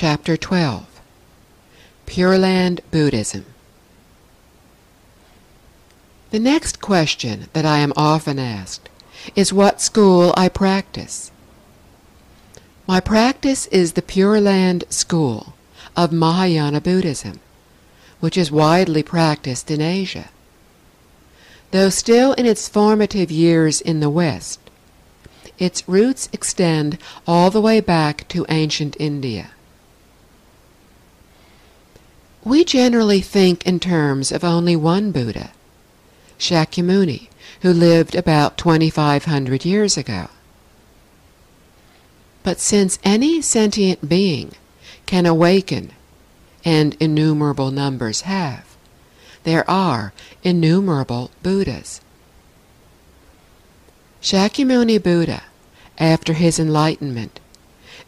Chapter 12. Pure Land Buddhism. The next question that I am often asked is what school I practice. My practice is the Pure Land school of Mahayana Buddhism, which is widely practiced in Asia. Though still in its formative years in the West, its roots extend all the way back to ancient India. We generally think in terms of only one Buddha, Shakyamuni, who lived about 2,500 years ago. But since any sentient being can awaken, and innumerable numbers have, there are innumerable Buddhas. Shakyamuni Buddha, after his enlightenment,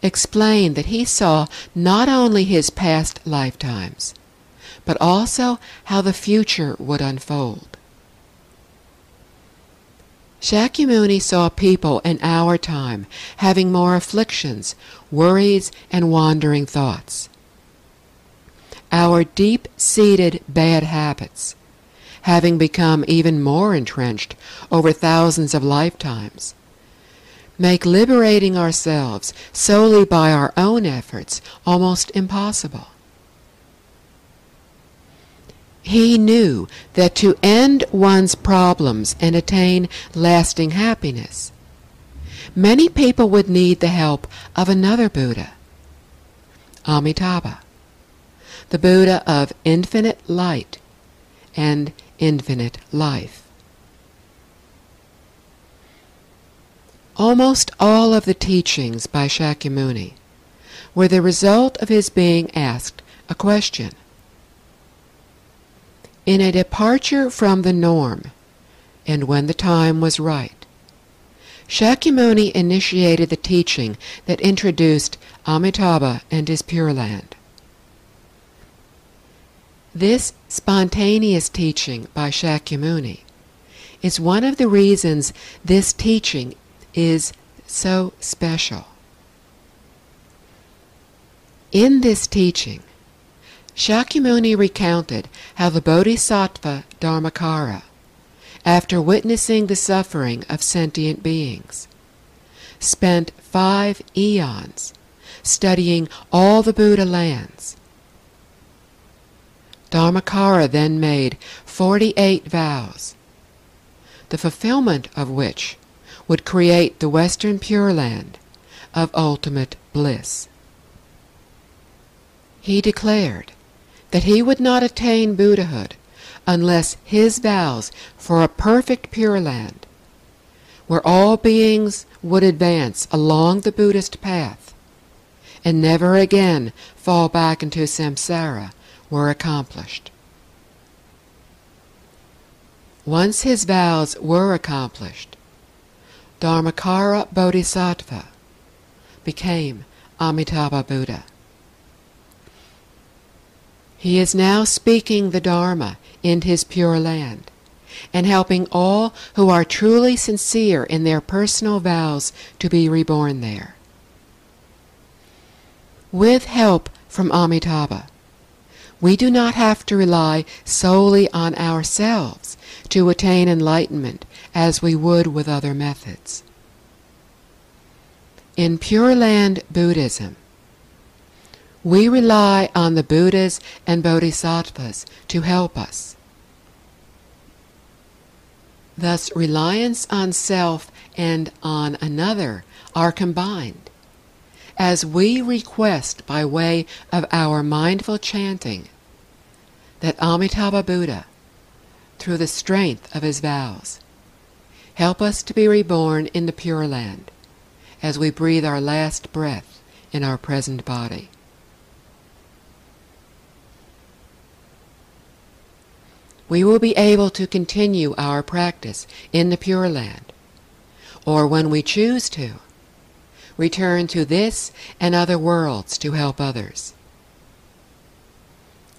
explained that he saw not only his past lifetimes, but also how the future would unfold. Shakyamuni saw people in our time having more afflictions, worries, and wandering thoughts. Our deep-seated bad habits, having become even more entrenched over thousands of lifetimes, make liberating ourselves solely by our own efforts almost impossible. He knew that to end one's problems and attain lasting happiness, many people would need the help of another Buddha, Amitabha, the Buddha of infinite light and infinite life. Almost all of the teachings by Shakyamuni were the result of his being asked a question. In a departure from the norm, and when the time was right, Shakyamuni initiated the teaching that introduced Amitabha and his Pure Land. This spontaneous teaching by Shakyamuni is one of the reasons this teaching is so special. In this teaching, Shakyamuni recounted how the Bodhisattva Dharmakara, after witnessing the suffering of sentient beings, spent 5 eons studying all the Buddha lands. Dharmakara then made 48 vows, the fulfillment of which would create the Western Pure Land of ultimate bliss. He declared that he would not attain Buddhahood unless his vows for a perfect Pure Land, where all beings would advance along the Buddhist path and never again fall back into samsara, were accomplished. Once his vows were accomplished, Dharmakara Bodhisattva became Amitabha Buddha. He is now speaking the Dharma in his Pure Land and helping all who are truly sincere in their personal vows to be reborn there. With help from Amitabha, we do not have to rely solely on ourselves to attain enlightenment as we would with other methods. In Pure Land Buddhism, we rely on the Buddhas and Bodhisattvas to help us. Thus, reliance on self and on another are combined, as we request by way of our mindful chanting that Amitabha Buddha, through the strength of his vows, help us to be reborn in the Pure Land as we breathe our last breath in our present body. We will be able to continue our practice in the Pure Land, or when we choose to, return to this and other worlds to help others.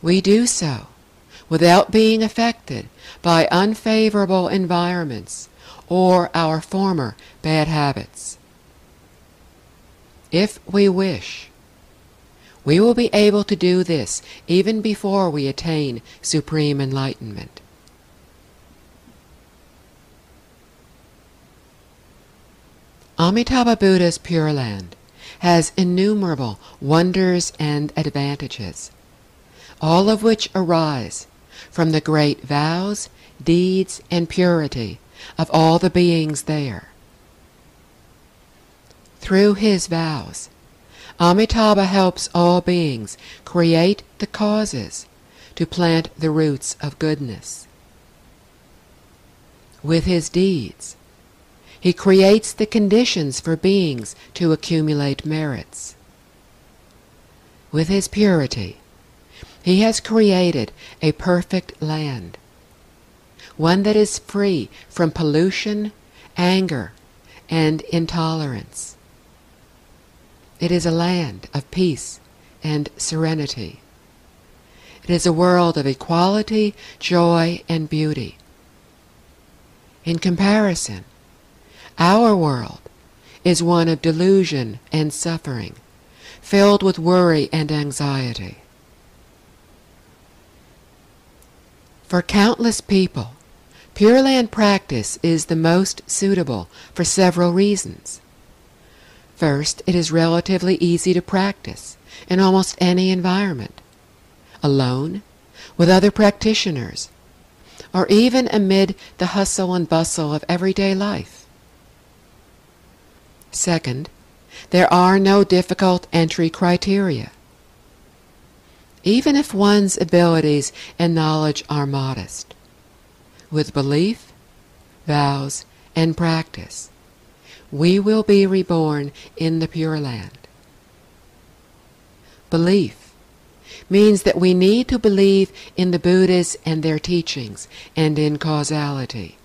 We do so without being affected by unfavorable environments or our former bad habits. If we wish, We will be able to do this even before we attain supreme enlightenment. Amitabha Buddha's Pure Land has innumerable wonders and advantages, all of which arise from the great vows, deeds, and purity of all the beings there. Through his vows, Amitabha helps all beings create the causes to plant the roots of goodness. With his deeds, he creates the conditions for beings to accumulate merits. With his purity, he has created a perfect land, one that is free from pollution, anger, and intolerance. It is a land of peace and serenity. It is a world of equality, joy, and beauty. In comparison, our world is one of delusion and suffering, filled with worry and anxiety. For countless people, Pure Land practice is the most suitable for several reasons. First, it is relatively easy to practice in almost any environment, alone, with other practitioners, or even amid the hustle and bustle of everyday life. Second, there are no difficult entry criteria. Even if one's abilities and knowledge are modest, with belief, vows, and practice, we will be reborn in the Pure Land. Belief means that we need to believe in the Buddhas and their teachings and in causality.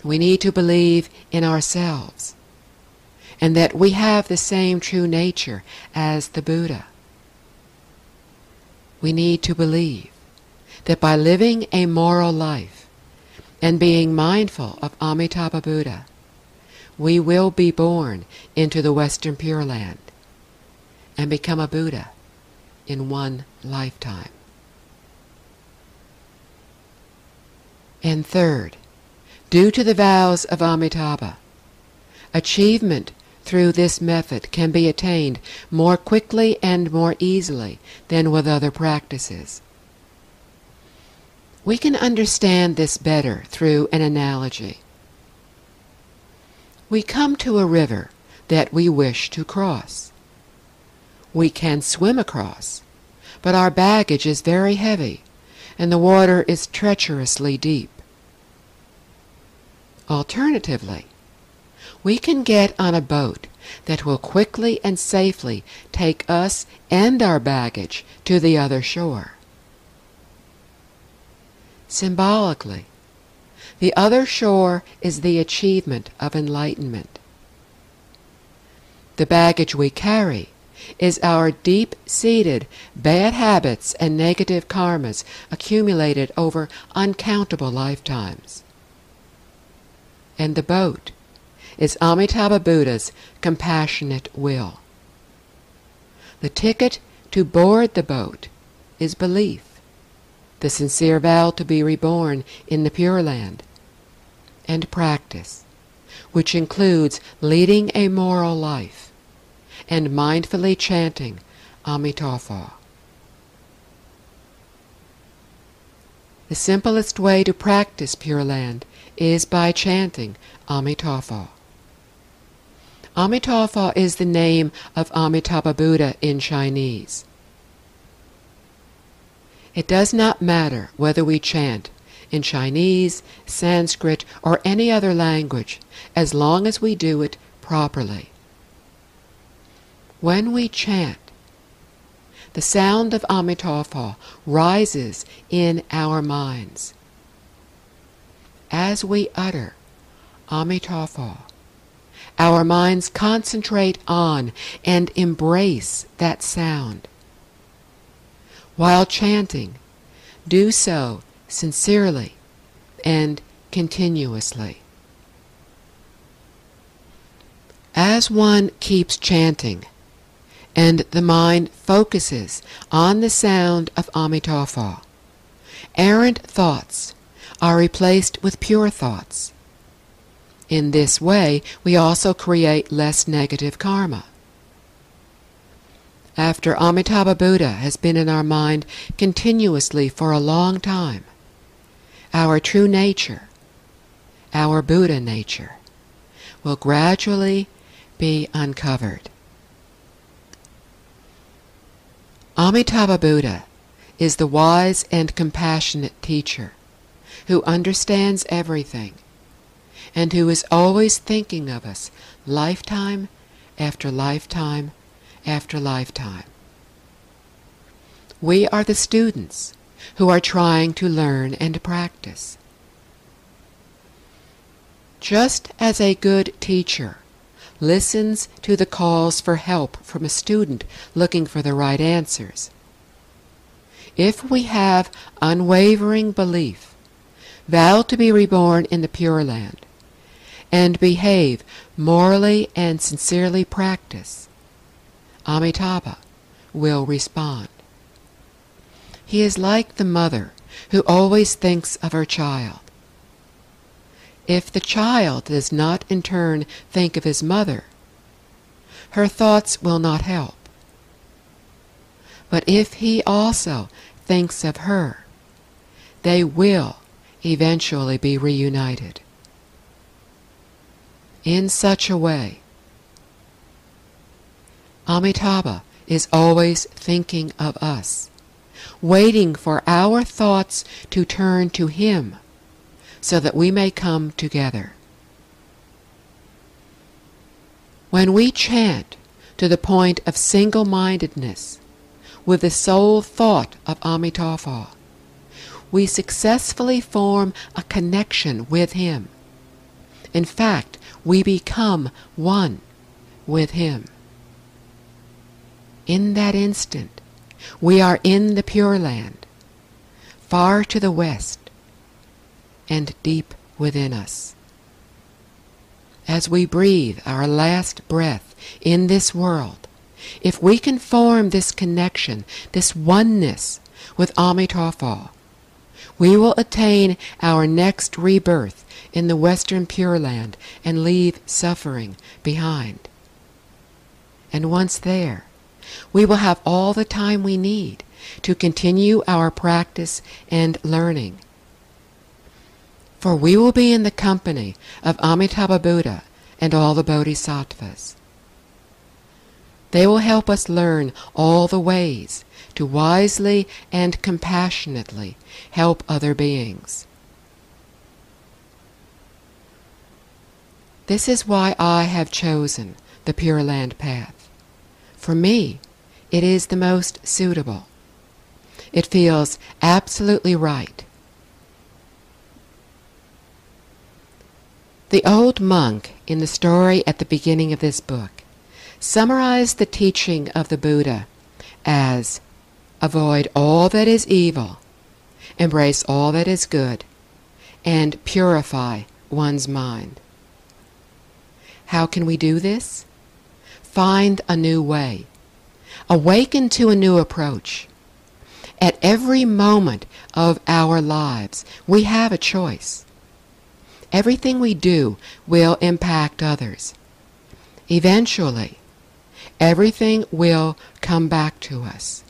We need to believe in ourselves, and that we have the same true nature as the Buddha. We need to believe that by living a moral life and being mindful of Amitabha Buddha, we will be born into the Western Pure Land and become a Buddha in one lifetime. And third, due to the vows of Amitabha, achievement through this method can be attained more quickly and more easily than with other practices. We can understand this better through an analogy. We come to a river that we wish to cross. We can swim across, but our baggage is very heavy, and the water is treacherously deep. Alternatively, we can get on a boat that will quickly and safely take us and our baggage to the other shore. Symbolically, the other shore is the achievement of enlightenment. The baggage we carry is our deep-seated bad habits and negative karmas accumulated over uncountable lifetimes. And the boat is Amitabha Buddha's compassionate will. The ticket to board the boat is belief, the sincere vow to be reborn in the Pure Land, and practice, which includes leading a moral life and mindfully chanting Amitabha. The simplest way to practice Pure Land is by chanting Amitabha. Amitabha is the name of Amitabha Buddha in Chinese. It does not matter whether we chant in Chinese, Sanskrit, or any other language, as long as we do it properly. When we chant, the sound of Amitabha rises in our minds. As we utter Amitabha, our minds concentrate on and embrace that sound. While chanting, do so sincerely and continuously. As one keeps chanting, and the mind focuses on the sound of Amitabha. Errant thoughts are replaced with pure thoughts. In this way, we also create less negative karma. After Amitabha Buddha has been in our mind continuously for a long time, our true nature, our Buddha nature, will gradually be uncovered. Amitabha Buddha is the wise and compassionate teacher who understands everything and who is always thinking of us lifetime after lifetime after lifetime. We are the students who are trying to learn and practice. Just as a good teacher listens to the calls for help from a student looking for the right answers, if we have unwavering belief, vow to be reborn in the Pure Land, and behave morally and sincerely practice, Amitabha will respond. He is like the mother who always thinks of her child. If the child does not in turn think of his mother, her thoughts will not help. But if he also thinks of her, they will eventually be reunited. In such a way, Amitabha is always thinking of us, waiting for our thoughts to turn to him so that we may come together. When we chant to the point of single-mindedness with the sole thought of Amitabha, we successfully form a connection with him. In fact, we become one with him. In that instant, we are in the Pure Land, far to the west, and deep within us. As we breathe our last breath in this world, if we can form this connection, this oneness with Amitabha, we will attain our next rebirth in the Western Pure Land and leave suffering behind. And once there, we will have all the time we need to continue our practice and learning. For we will be in the company of Amitabha Buddha and all the Bodhisattvas. They will help us learn all the ways to wisely and compassionately help other beings. This is why I have chosen the Pure Land path. For me, it is the most suitable. It feels absolutely right. The old monk in the story at the beginning of this book summarized the teaching of the Buddha as avoid all that is evil, embrace all that is good, and purify one's mind. How can we do this? Find a new way. Awaken to a new approach. At every moment of our lives, we have a choice. Everything we do will impact others. Eventually, everything will come back to us.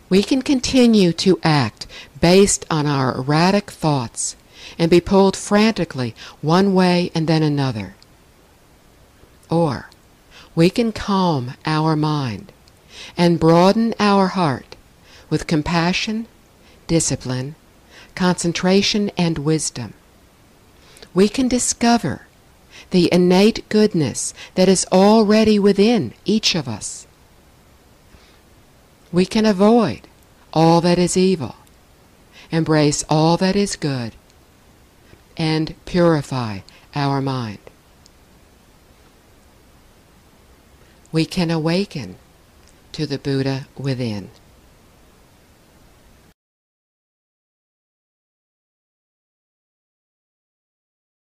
We can continue to act based on our erratic thoughts and be pulled frantically one way and then another. Or we can calm our mind and broaden our heart with compassion, discipline, concentration, and wisdom. We can discover the innate goodness that is already within each of us. We can avoid all that is evil, embrace all that is good, and purify our mind. We can awaken to the Buddha within.